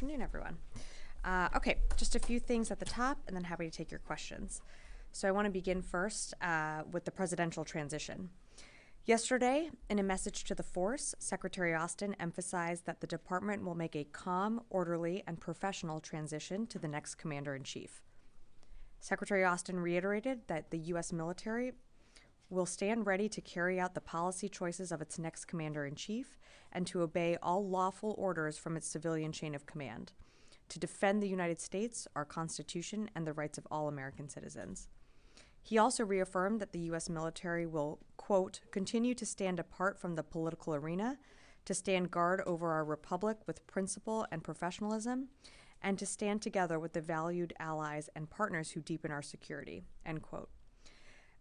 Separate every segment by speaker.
Speaker 1: afternoon, everyone. Okay, just a few things at the top, and then happy to take your questions. So I want to begin first with the presidential transition. Yesterday, in a message to the force, Secretary Austin emphasized that the department will make a calm, orderly, and professional transition to the next commander-in-chief. Secretary Austin reiterated that the U.S. military will stand ready to carry out the policy choices of its next commander-in-chief and to obey all lawful orders from its civilian chain of command, to defend the United States, our Constitution, and the rights of all American citizens. He also reaffirmed that the U.S. military will, quote, continue to stand apart from the political arena, to stand guard over our republic with principle and professionalism, and to stand together with the valued allies and partners who deepen our security, end quote.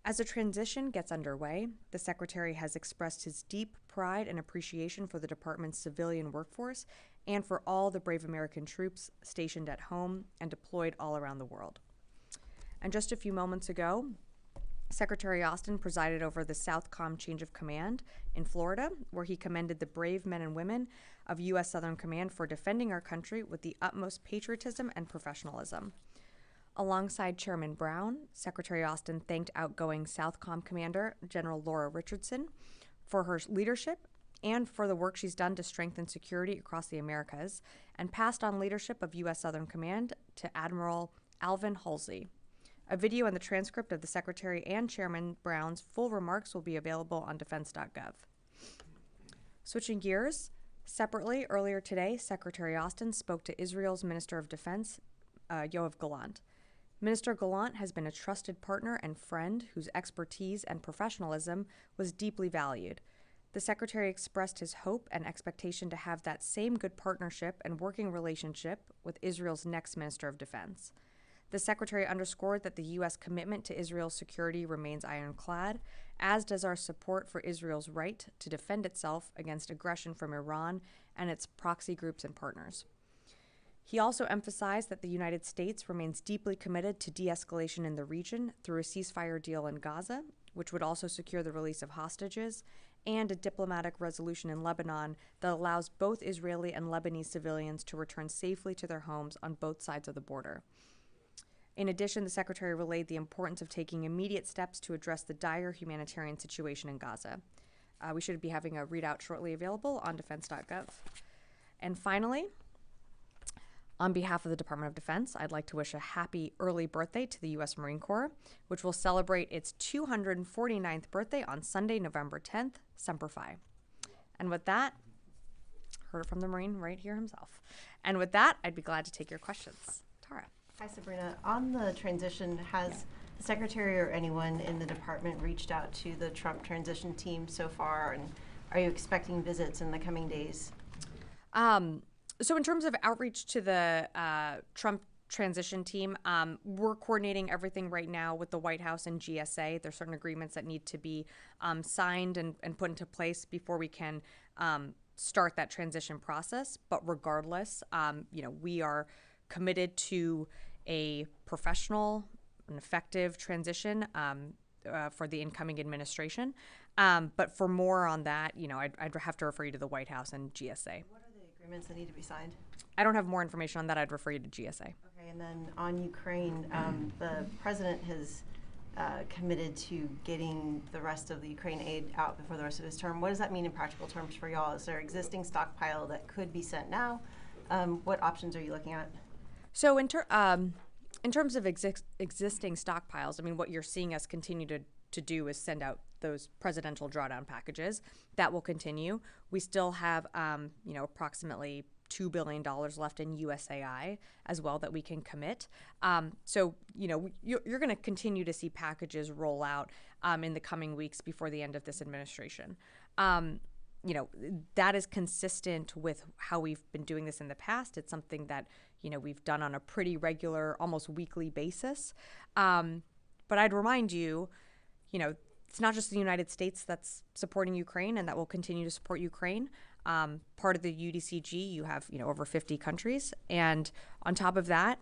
Speaker 1: As the transition gets underway, the Secretary has expressed his deep pride and appreciation for the department's civilian workforce and for all the brave American troops stationed at home and deployed all around the world. And just a few moments ago, Secretary Austin presided over the Southcom change of command in Florida, where he commended the brave men and women of U.S. Southern Command for defending our country with the utmost patriotism and professionalism. Alongside Chairman Brown, Secretary Austin thanked outgoing Southcom Commander General Laura Richardson for her leadership and for the work she's done to strengthen security across the Americas, and passed on leadership of U.S. Southern Command to Admiral Alvin Halsey. A video and the transcript of the Secretary and Chairman Brown's full remarks will be available on defense.gov. Switching gears, separately, earlier today, Secretary Austin spoke to Israel's Minister of Defense, Yoav Gallant. Minister Gallant has been a trusted partner and friend whose expertise and professionalism was deeply valued. The Secretary expressed his hope and expectation to have that same good partnership and working relationship with Israel's next Minister of Defense. The Secretary underscored that the U.S. commitment to Israel's security remains ironclad, as does our support for Israel's right to defend itself against aggression from Iran and its proxy groups and partners. He also emphasized that the United States remains deeply committed to de-escalation in the region through a ceasefire deal in Gaza, which would also secure the release of hostages, and a diplomatic resolution in Lebanon that allows both Israeli and Lebanese civilians to return safely to their homes on both sides of the border. In addition, the Secretary relayed the importance of taking immediate steps to address the dire humanitarian situation in Gaza. We should be having a readout shortly available on defense.gov. And finally, on behalf of the Department of Defense, I'd like to wish a happy early birthday to the U.S. Marine Corps, which will celebrate its 249th birthday on Sunday, November 10th, Semper Fi. And with that, heard it from the Marine right here himself. And with that, I'd be glad to take your questions. Tara.
Speaker 2: Hi, Sabrina. On the transition, has the Secretary or anyone in the department reached out to the Trump transition team so far, and are you expecting visits in the coming days?
Speaker 1: So in terms of outreach to the Trump transition team, we're coordinating everything right now with the White House and GSA. There's certain agreements that need to be signed and put into place before we can start that transition process. But regardless, we are committed to a professional and effective transition for the incoming administration. But for more on that, I'd have to refer you to the White House and GSA.
Speaker 2: What are the agreements that need to be signed?
Speaker 1: I don't have more information on that. I'd refer you to GSA.
Speaker 2: Okay, and then on Ukraine, the president has committed to getting the rest of the Ukraine aid out before the rest of his term. What does that mean in practical terms for y'all? Is there existing stockpile that could be sent now? What options are you looking at?
Speaker 1: So in terms of existing stockpiles, I mean, what you're seeing us continue to do is send out those presidential drawdown packages. That will continue. We still have, approximately $2 billion left in USAI as well that we can commit. So you're going to continue to see packages roll out in the coming weeks before the end of this administration. That is consistent with how we've been doing this in the past. It's something that, we've done on a pretty regular, almost weekly basis. But I'd remind you, it's not just the United States that's supporting Ukraine and that will continue to support Ukraine. Part of the UDCG, you have, over 50 countries. And on top of that,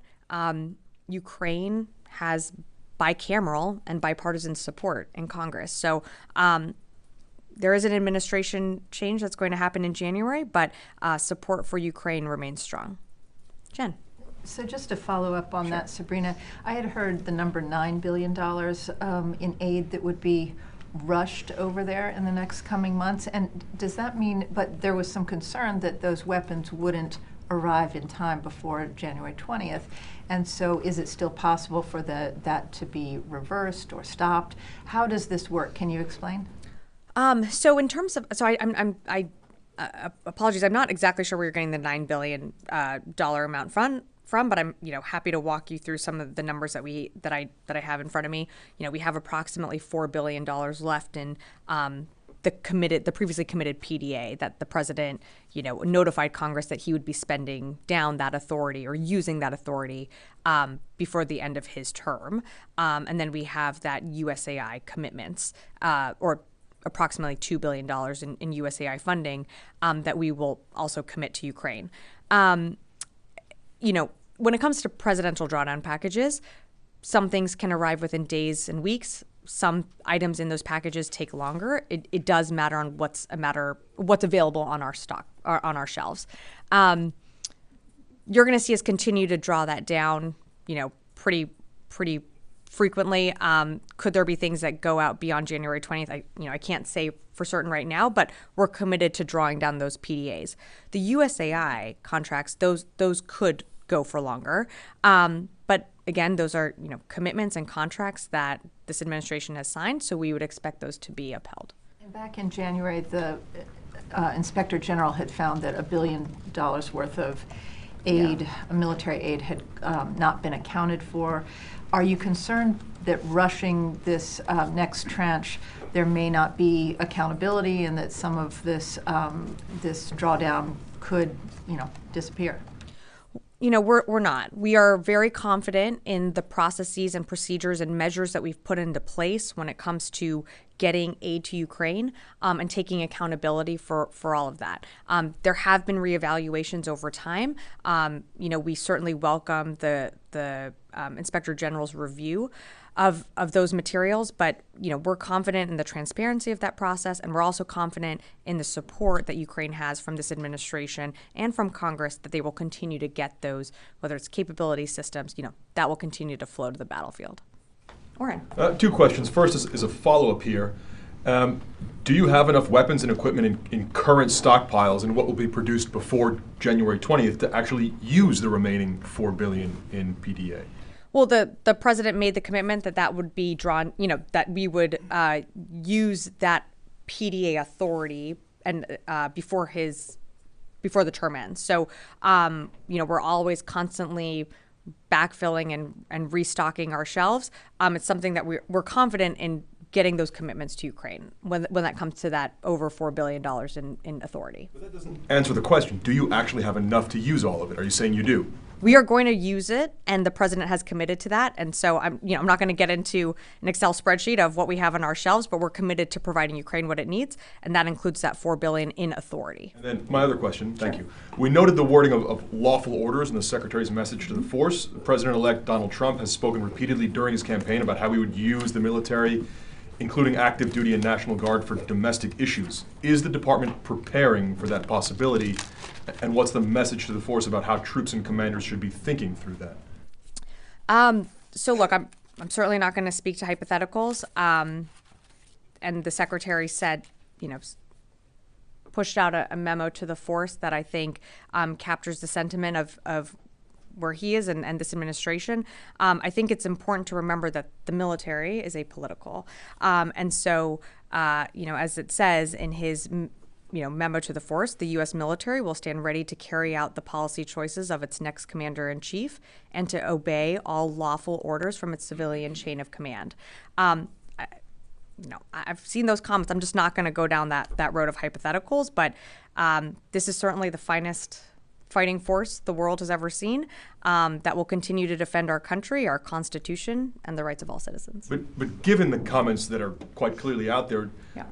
Speaker 1: Ukraine has bicameral and bipartisan support in Congress. So there is an administration change that's going to happen in January, but support for Ukraine remains strong. Jen.
Speaker 3: So just to follow up on that, Sabrina, I had heard the number $9 billion in aid that would be rushed over there in the next coming months. And does that mean, but there was some concern that those weapons wouldn't arrive in time before January 20th. And so is it still possible for that to be reversed or stopped? How does this work? Can you explain?
Speaker 1: So in terms of, so I apologies, I'm not exactly sure where you're getting the $9 billion dollar amount from, but I'm happy to walk you through some of the numbers that I have in front of me. We have approximately $4 billion left in the previously committed PDA that the president notified Congress that he would be spending down that authority or using that authority before the end of his term, and then we have that USAI commitments or approximately $2 billion in USAI funding that we will also commit to Ukraine. When it comes to presidential drawdown packages, some things can arrive within days and weeks. Some items in those packages take longer. It does matter on what's available on our stock or on our shelves. You're going to see us continue to draw that down, pretty frequently. Could there be things that go out beyond January 20th? I can't say for certain right now, but we're committed to drawing down those PDAs. The USAI contracts, those could go for longer. But again, those are commitments and contracts that this administration has signed, so we would expect those to be upheld.
Speaker 3: And back in January, the Inspector General had found that $1 billion worth of aid, military aid, had not been accounted for. Are you concerned that rushing this next tranche, there may not be accountability and that some of this this drawdown could disappear?
Speaker 1: We're not. We are very confident in the processes and procedures and measures that we've put into place when it comes to getting aid to Ukraine and taking accountability for all of that. There have been reevaluations over time. We certainly welcome the Inspector General's review of those materials, but we're confident in the transparency of that process, and we're also confident in the support that Ukraine has from this administration and from Congress that they will continue to get those, whether it's capability systems, that will continue to flow to the battlefield. Oren.
Speaker 4: Two questions. First is a follow-up here. Do you have enough weapons and equipment in current stockpiles and what will be produced before January 20th to actually use the remaining $4 billion in PDA?
Speaker 1: Well, the president made the commitment that would be drawn, that we would use that PDA authority and before the term ends. So, we're always constantly backfilling and restocking our shelves. It's something that we're confident in getting those commitments to Ukraine when that comes to that over $4 billion in authority.
Speaker 4: But that doesn't answer the question. Do you actually have enough to use all of it? Are you saying you do?
Speaker 1: We are going to use it, and the president has committed to that. And so I'm not going to get into an Excel spreadsheet of what we have on our shelves, but we're committed to providing Ukraine what it needs, and that includes that $4 billion in authority.
Speaker 4: And then my other question, thank you. We noted the wording of lawful orders in the Secretary's message to the force. President-elect Donald Trump has spoken repeatedly during his campaign about how he would use the military, including active duty and National Guard, for domestic issues. Is the department preparing for that possibility? And what's the message to the force about how troops and commanders should be thinking through that?
Speaker 1: So look, I'm certainly not going to speak to hypotheticals. And the secretary said, pushed out a memo to the force that I think captures the sentiment of where he is and this administration. I think it's important to remember that the military is apolitical. And so, as it says in his memo to the force, the U.S. military will stand ready to carry out the policy choices of its next commander-in-chief and to obey all lawful orders from its civilian chain of command. I've seen those comments. I'm just not going to go down that road of hypotheticals, but this is certainly the finest fighting force the world has ever seen that will continue to defend our country, our Constitution, and the rights of all citizens.
Speaker 4: But given the comments that are quite clearly out there,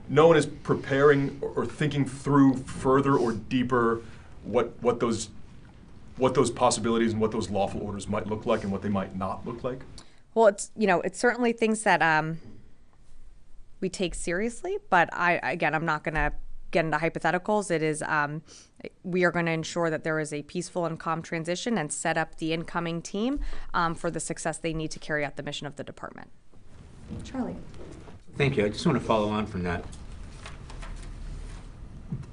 Speaker 4: no one is preparing or thinking through further or deeper what those possibilities and what those lawful orders might look like and what they might not look like?
Speaker 1: Well, it's certainly things that we take seriously, but I'm not going to get into hypotheticals. It is we are going to ensure that there is a peaceful and calm transition and set up the incoming team for the success they need to carry out the mission of the department.
Speaker 3: Charlie.
Speaker 5: Thank you. I just want to follow on from that.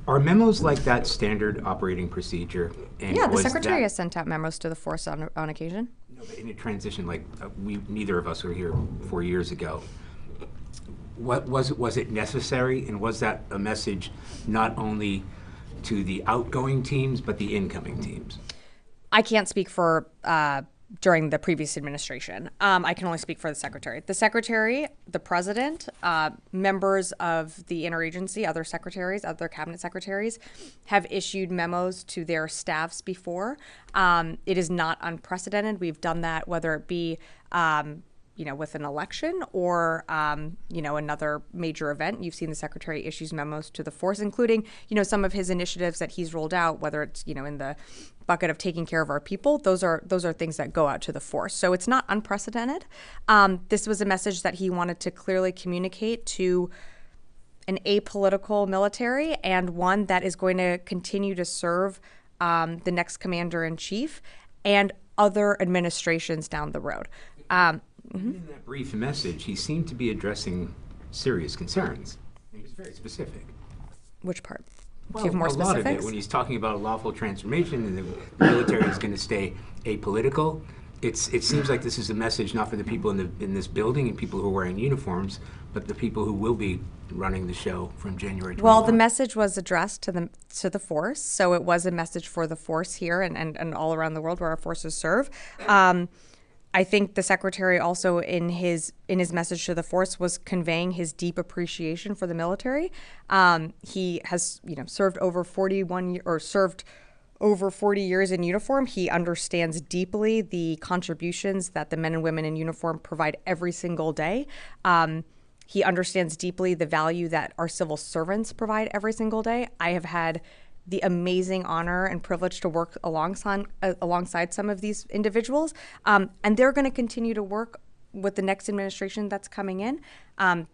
Speaker 5: Are memos like that standard operating procedure? And
Speaker 1: Yeah, the
Speaker 5: was
Speaker 1: Secretary
Speaker 5: that-
Speaker 1: has sent out memos to the force on occasion.
Speaker 5: No, but in a transition, like neither of us were here 4 years ago. What was it necessary, and was that a message not only to the outgoing teams but the incoming teams?
Speaker 1: I can't speak for during the previous administration. I can only speak for the Secretary. The Secretary, the President, members of the interagency, other secretaries, other cabinet secretaries, have issued memos to their staffs before. It is not unprecedented. We've done that, whether it be with an election or, another major event. You've seen the Secretary issues memos to the force, including, some of his initiatives that he's rolled out, whether it's, in the bucket of taking care of our people. Those are things that go out to the force. So it's not unprecedented. This was a message that he wanted to clearly communicate to an apolitical military and one that is going to continue to serve the next commander-in-chief and other administrations down the road.
Speaker 5: In that brief message, he seemed to be addressing serious concerns. He was very specific.
Speaker 1: Which part?
Speaker 5: Well,
Speaker 1: Do you have more
Speaker 5: a lot of it,
Speaker 1: specifics?
Speaker 5: when he's talking about lawful transformation and the military is going to stay apolitical, it seems like this is a message not for the people in this building and people who are wearing uniforms, but the people who will be running the show from January 21.
Speaker 1: Well, the message was addressed to the force, so it was a message for the force here and all around the world where our forces serve. I think the Secretary also in his message to the force was conveying his deep appreciation for the military. He has served over 40 years in uniform. He understands deeply the contributions that the men and women in uniform provide every single day. He understands deeply the value that our civil servants provide every single day. I have had the amazing honor and privilege to work alongside some of these individuals. And they're going to continue to work with the next administration that's coming in.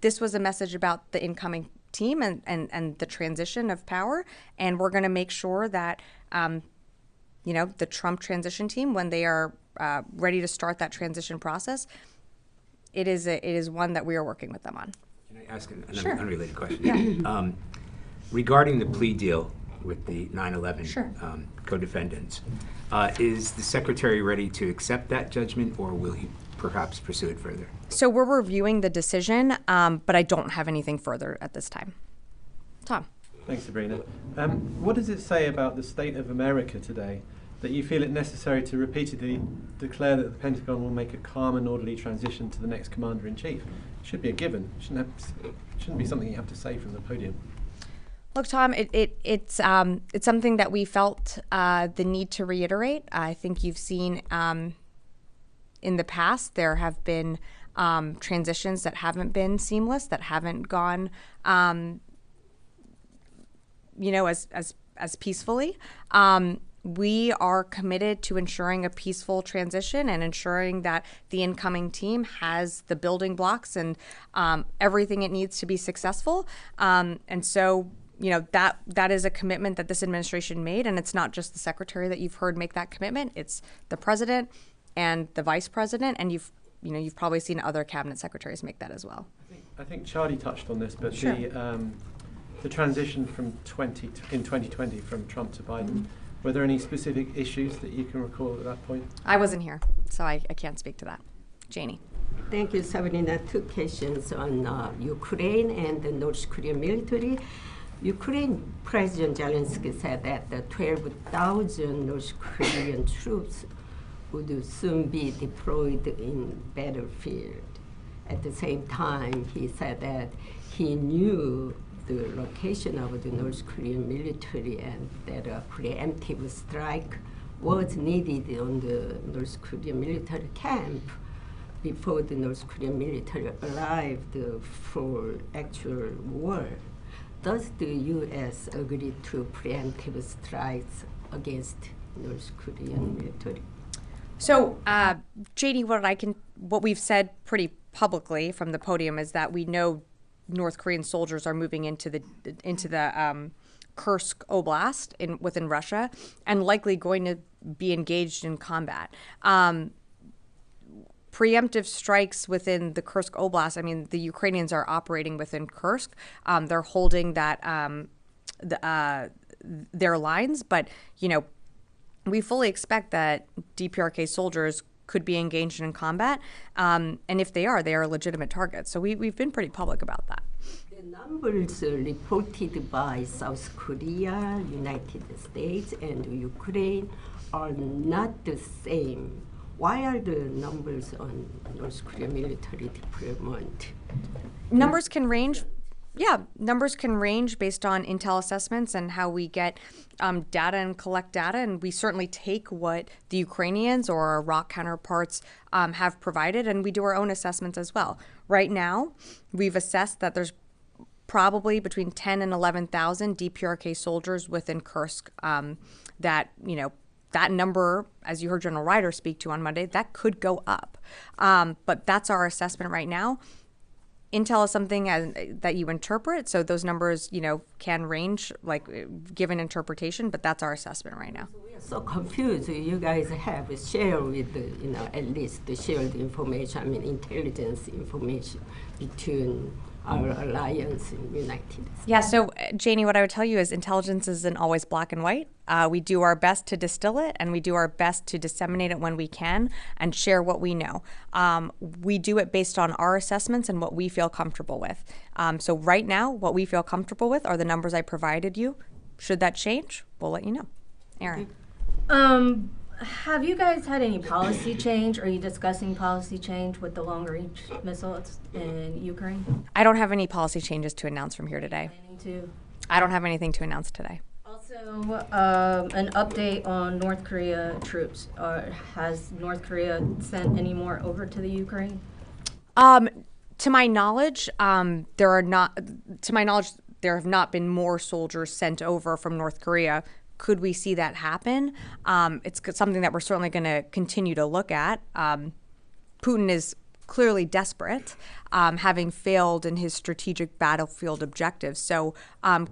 Speaker 1: This was a message about the incoming team and the transition of power. And we're going to make sure that, the Trump transition team, when they are ready to start that transition process, it is one that we are working with them on.
Speaker 5: Can I ask another
Speaker 1: Sure.
Speaker 5: unrelated question?
Speaker 1: Yeah.
Speaker 5: Regarding the plea deal with the 9/11
Speaker 1: Sure.
Speaker 5: co-defendants, is the Secretary ready to accept that judgment, or will he perhaps pursue it further?
Speaker 1: So we're reviewing the decision, but I don't have anything further at this time. Tom.
Speaker 6: Thanks, Sabrina. What does it say about the state of America today that you feel it necessary to repeatedly declare that the Pentagon will make a calm and orderly transition to the next commander-in-chief? It should be a given. It shouldn't be something you have to say from the podium.
Speaker 1: Look, Tom, it's something that we felt the need to reiterate. I think you've seen in the past there have been transitions that haven't been seamless, that haven't gone, as peacefully. We are committed to ensuring a peaceful transition and ensuring that the incoming team has the building blocks and everything it needs to be successful. And so, that is a commitment that this administration made, and it's not just the Secretary that you've heard make that commitment. It's the President and the Vice President, and you've probably seen other cabinet secretaries make that as well.
Speaker 6: I think Charlie touched on this, but
Speaker 1: Sure.
Speaker 6: the transition in 2020 from Trump to Biden, were there any specific issues that you can recall at that point?
Speaker 1: I wasn't here, so I can't speak to that. Janie.
Speaker 7: Thank you, Sabrina. Two questions on Ukraine and the North Korean military. Ukraine President Zelensky said that the 12,000 North Korean troops would soon be deployed in battlefield. At the same time, he said that he knew the location of the North Korean military and that a preemptive strike was needed on the North Korean military camp before the North Korean military arrived for actual war. Does the U.S. agree to preemptive strikes against North Korean military?
Speaker 1: So, JD, what we've said pretty publicly from the podium is that we know North Korean soldiers are moving into the Kursk Oblast within Russia, and likely going to be engaged in combat. Preemptive strikes within the Kursk Oblast, I mean, the Ukrainians are operating within Kursk. They're holding that their lines, but, we fully expect that DPRK soldiers could be engaged in combat, and if they are legitimate targets. So we've been pretty public about that.
Speaker 7: The numbers reported by South Korea, United States, and Ukraine are not the same. Why are the numbers on North Korea military deployment?
Speaker 1: Numbers can range. Yeah, numbers can range based on intel assessments and how we get data and collect data. And we certainly take what the Ukrainians or our ROC counterparts have provided, and we do our own assessments as well. Right now, we've assessed that there's probably between 10 and 11,000 DPRK soldiers within Kursk that number, as you heard General Ryder speak to on Monday, that could go up. But that's our assessment right now. Intel is something that you interpret, so those numbers, can range, given interpretation, but that's our assessment right now.
Speaker 7: We are so confused. You guys have shared with, at least shared information, intelligence information between our alliance in United States.
Speaker 1: Yeah, so Janie, what I would tell you is intelligence isn't always black and white. We do our best to distill it, and we do our best to disseminate it when we can and share what we know. We do it based on our assessments and what we feel comfortable with. So right now, what we feel comfortable with are the numbers I provided you. Should that change, we'll let you know. Aaron.
Speaker 8: Have you guys had any policy change? Are you discussing policy change with the long-range missiles in Ukraine?
Speaker 1: I don't have any policy changes to announce from here today.
Speaker 8: Planning to?
Speaker 1: I don't have anything to announce today.
Speaker 8: Also, an update on North Korea troops. Has North Korea sent any more over to the Ukraine?
Speaker 1: To my knowledge, there have not been more soldiers sent over from North Korea. Could we see that happen? It's something that we're certainly going to continue to look at. Putin is clearly desperate, having failed in his strategic battlefield objectives. So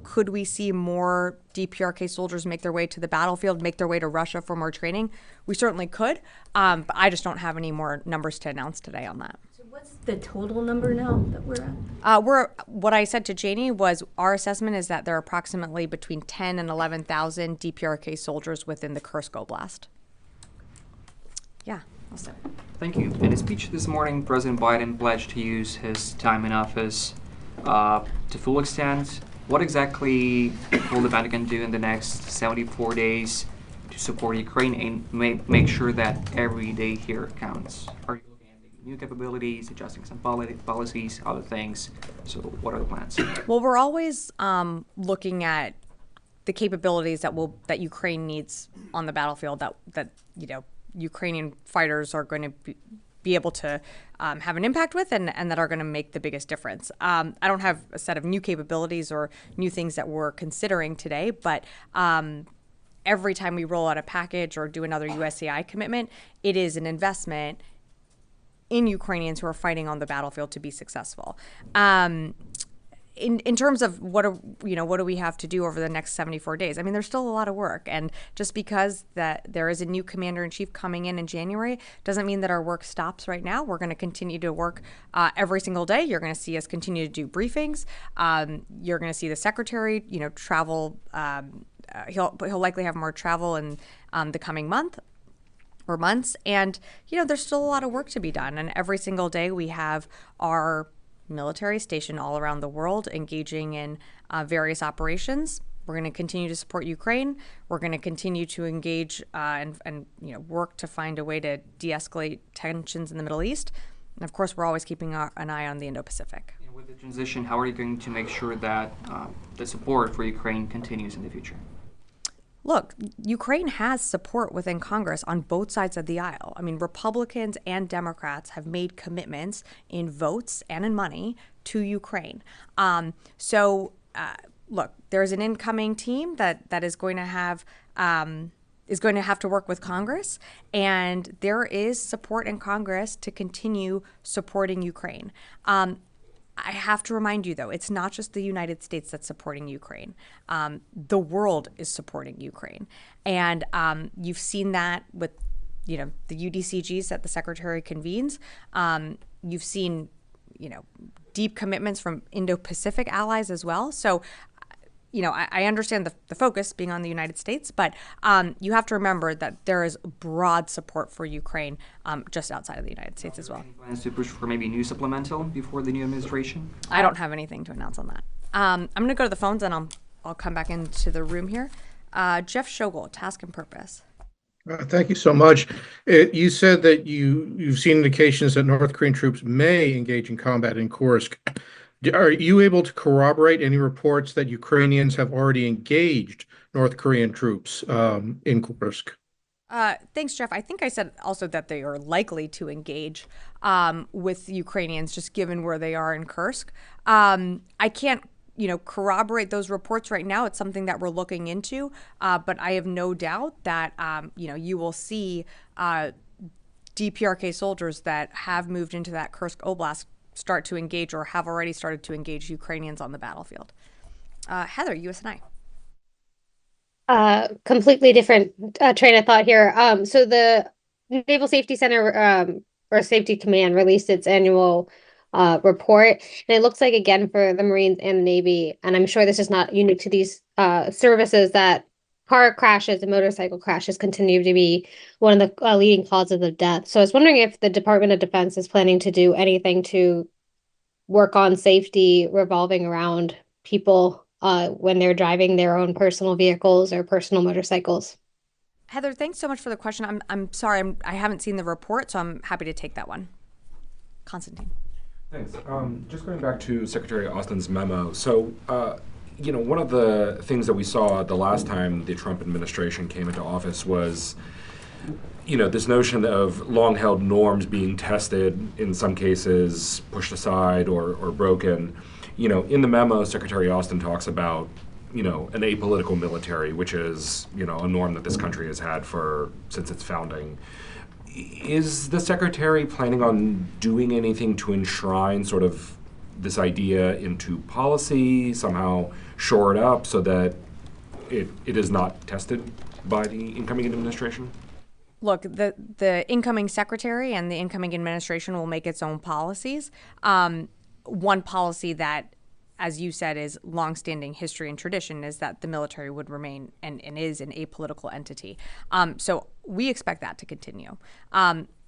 Speaker 1: could we see more DPRK soldiers make their way to the battlefield, make their way to Russia for more training? We certainly could, but I just don't have any more numbers to announce today on that.
Speaker 8: So what's the total number now that we're at?
Speaker 1: What I said to Janie was our assessment is that there are approximately between 10 and 11,000 DPRK soldiers within the Kursk Oblast. Yeah, I'll say.
Speaker 9: Thank you. In a speech this morning, President Biden pledged to use his time in office to full extent. What exactly will the Pentagon do in the next 74 days to support Ukraine and make sure that every day here counts? Are you looking at new capabilities, adjusting some policies, other things? So what are the plans?
Speaker 1: Well, we're always looking at the capabilities that Ukraine needs on the battlefield that Ukrainian fighters are going to be able to have an impact with and that are going to make the biggest difference. I don't have a set of new capabilities or new things that we're considering today, but every time we roll out a package or do another USAI commitment, it is an investment in Ukrainians who are fighting on the battlefield to be successful. In terms of what do we have to do over the next 74 days? I mean, there's still a lot of work, and just because that there is a new commander-in-chief coming in January doesn't mean that our work stops right now. We're going to continue to work every single day. You're going to see us continue to do briefings. You're going to see the secretary, travel. He'll likely have more travel in the coming month or months, and there's still a lot of work to be done. And every single day we have our military stationed all around the world engaging in various operations. We're going to continue to support Ukraine. We're going to continue to engage and work to find a way to de-escalate tensions in the Middle East. And of course, we're always keeping an eye on the Indo-Pacific.
Speaker 9: And with the transition, how are you going to make sure that the support for Ukraine continues in the future?
Speaker 1: Look, Ukraine has support within Congress on both sides of the aisle. I mean, Republicans and Democrats have made commitments in votes and in money to Ukraine. Look, there's an incoming team that is going to have to work with Congress, and there is support in Congress to continue supporting Ukraine. I have to remind you, though, it's not just the United States that's supporting Ukraine. The world is supporting Ukraine. And you've seen that with, the UDCGs that the Secretary convenes. You've seen, deep commitments from Indo-Pacific allies as well. So, I understand the focus being on the United States, but you have to remember that there is broad support for Ukraine just outside of the United States as well.
Speaker 9: Any plans to push for maybe new supplemental before the new administration?
Speaker 1: I don't have anything to announce on that. I'm going to go to the phones, and I'll come back into the room here. Jeff Shogol, Task and Purpose.
Speaker 10: Thank you so much. You said that you've seen indications that North Korean troops may engage in combat in Kursk. Are you able to corroborate any reports that Ukrainians have already engaged North Korean troops in Kursk?
Speaker 1: Thanks, Jeff. I think I said also that they are likely to engage with Ukrainians, just given where they are in Kursk. I can't, corroborate those reports right now. It's something that we're looking into, but I have no doubt that, you will see DPRK soldiers that have moved into that Kursk Oblast start to engage or have already started to engage Ukrainians on the battlefield. Heather, USNI.
Speaker 11: Completely different train of thought here. So the Naval Safety Center or Safety Command released its annual report, and it looks like, again, for the Marines and the Navy, and I'm sure this is not unique to these services, that car crashes and motorcycle crashes continue to be one of the leading causes of death. So I was wondering if the Department of Defense is planning to do anything to work on safety revolving around people when they're driving their own personal vehicles or personal motorcycles.
Speaker 1: Heather, thanks so much for the question. I'm sorry, I haven't seen the report, so I'm happy to take that one. Constantine.
Speaker 12: Thanks. Just going back to Secretary Austin's memo. So, one of the things that we saw the last time the Trump administration came into office was, this notion of long-held norms being tested, in some cases pushed aside or broken. In the memo, Secretary Austin talks about, an apolitical military, which is, a norm that this country has had since its founding. Is the Secretary planning on doing anything to enshrine sort of this idea into policy, somehow shore it up so that it is not tested by the incoming administration?
Speaker 1: Look, the incoming secretary and the incoming administration will make its own policies. One policy that, as you said, is longstanding history and tradition is that the military would remain and is an apolitical entity. So we expect that to continue.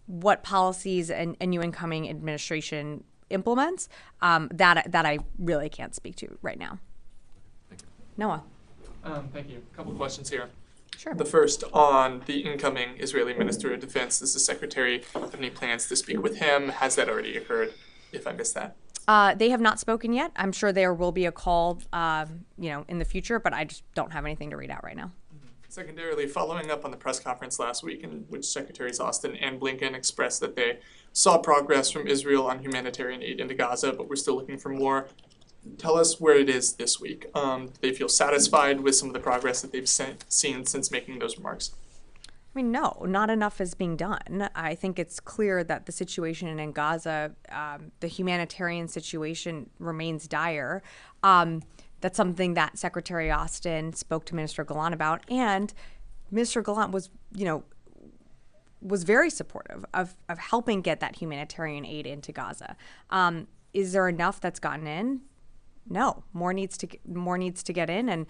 Speaker 1: What policies a new incoming administration implements, that I really can't speak to right now. Noah.
Speaker 13: Thank you. A couple questions here.
Speaker 1: Sure.
Speaker 13: The first on the incoming Israeli Minister of Defense. Does the Secretary have any plans to speak with him? Has that already occurred, if I missed that?
Speaker 1: They have not spoken yet. I'm sure there will be a call, in the future, but I just don't have anything to read out right now.
Speaker 13: Secondarily, following up on the press conference last week in which Secretaries Austin and Blinken expressed that they saw progress from Israel on humanitarian aid into Gaza, but we're still looking for more. Tell us where it is this week. Do they feel satisfied with some of the progress that they've seen since making those remarks?
Speaker 1: I mean, no, not enough is being done. I think it's clear that the situation in Gaza, the humanitarian situation remains dire. That's something that Secretary Austin spoke to Minister Gallant about, and Minister Gallant was very supportive of helping get that humanitarian aid into Gaza. Is there enough that's gotten in? No, more needs to get in, and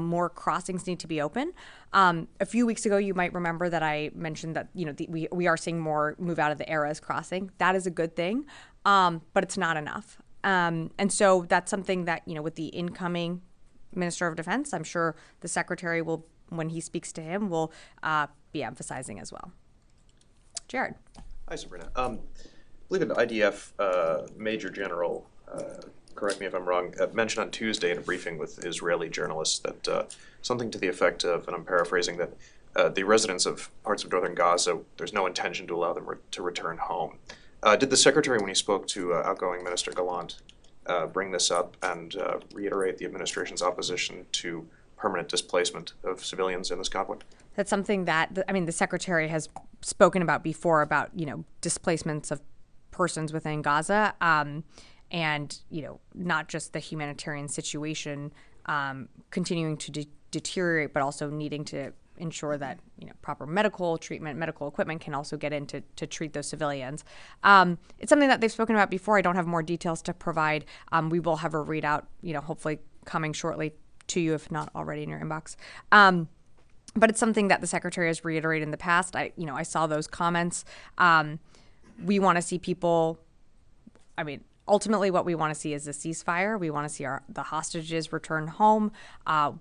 Speaker 1: more crossings need to be open. A few weeks ago, you might remember that I mentioned that we are seeing more move out of the Erez crossing. That is a good thing, but it's not enough. And so that's something that with the incoming Minister of Defense, I'm sure the Secretary will, when he speaks to him, will be emphasizing as well. Jared.
Speaker 14: Hi, Sabrina. I believe an IDF Major General. Correct me if I'm wrong, mentioned on Tuesday in a briefing with Israeli journalists that something to the effect of, and I'm paraphrasing, that the residents of parts of northern Gaza, there's no intention to allow them to return home. Did the Secretary, when he spoke to outgoing Minister Gallant, bring this up and reiterate the administration's opposition to permanent displacement of civilians in this conflict?
Speaker 1: That's something that, the Secretary has spoken about before, about, displacements of persons within Gaza. and, not just the humanitarian situation continuing to deteriorate, but also needing to ensure that proper medical treatment, medical equipment can also get in to treat those civilians. It's something that they've spoken about before. I don't have more details to provide. We will have a readout, hopefully coming shortly to you, if not already in your inbox. But it's something that the Secretary has reiterated in the past. I saw those comments. We want to see people, ultimately what we want to see is a ceasefire. We want to see the hostages return home.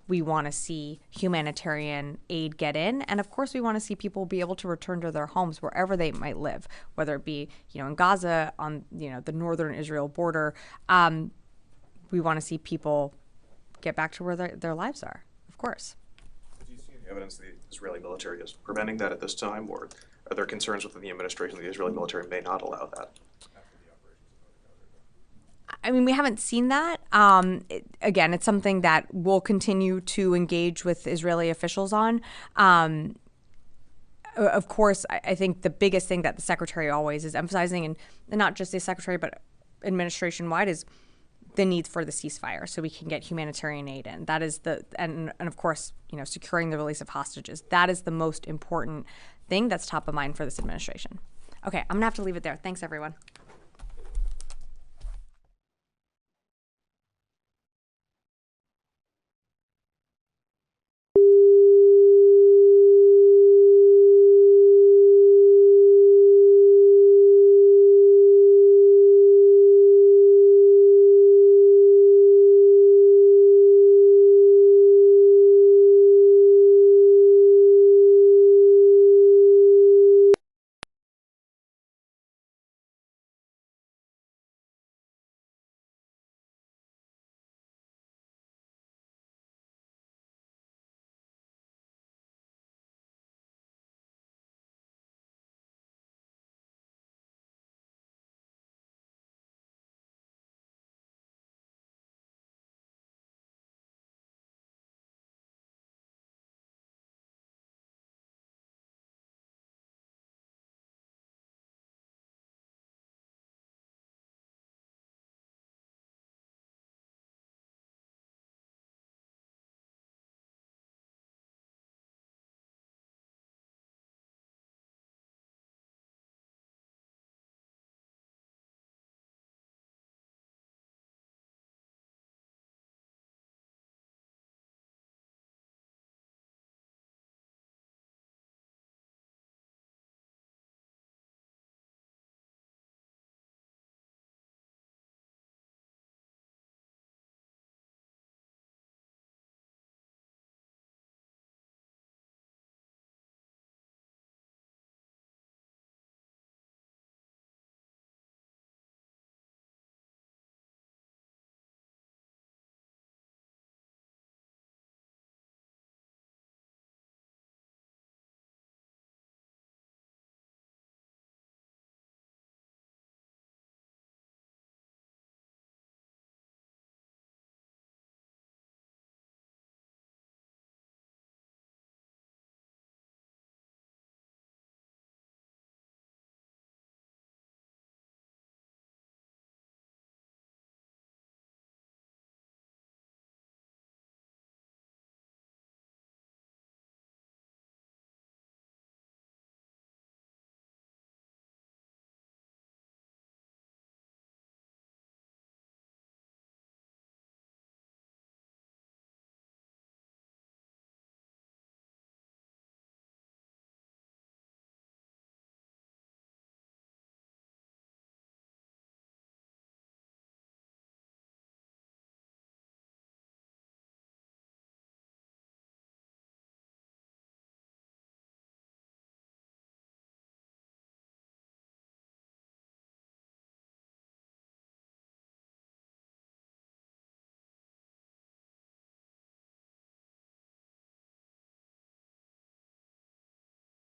Speaker 1: We want to see humanitarian aid get in. And of course, we want to see people be able to return to their homes wherever they might live, whether it be, in Gaza, on, the northern Israel border. We want to see people get back to where their lives are, of course.
Speaker 14: Do you see any evidence the Israeli military is preventing that at this time, or are there concerns within the administration that the Israeli military may not allow that?
Speaker 1: We haven't seen that. Again, it's something that we'll continue to engage with Israeli officials on. Of course, I think the biggest thing that the Secretary always is emphasizing, and not just the Secretary, but administration-wide, is the need for the ceasefire so we can get humanitarian aid in. That is and of course, securing the release of hostages. That is the most important thing that's top of mind for this administration. Okay, I'm gonna have to leave it there. Thanks, everyone.